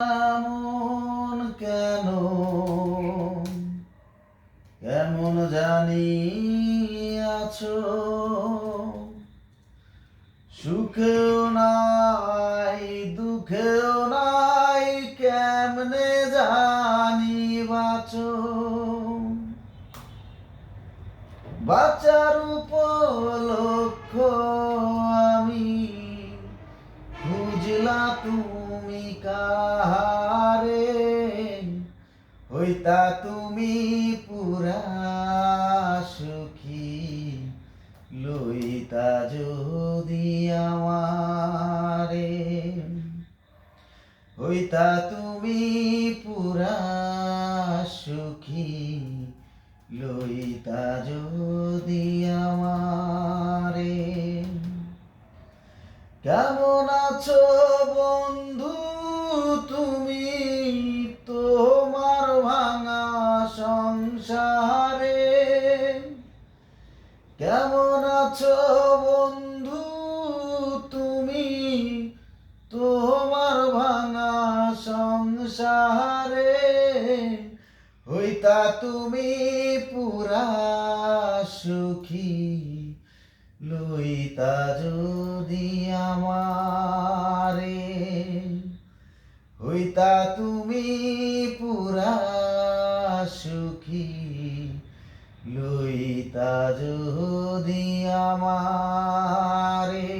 এমন কেন কেমন জানি আছো, সুখেও নাই দুঃখেও নাই, কেমনে জানি বাঁচো। বাঁচার উপলক্ষ আমি খুঁজলা, তুমি কাহারে হইতা তুমি পুরা সুখী, লইতা যদি আমারে। হইতা তুমি পুরা সুখী, লইতা যদি আমারে। কেমন আছো বন্ধু তুমি তোমার ভাঙা সংসারে? কেমন আছো বন্ধু তুমি তোমার ভাঙা সংসারে? হইতা তুমি পুরা সুখী, লইতা যদি আমারে। হইতা তুমি পুরা সুখী, লইতা যদি আমারে।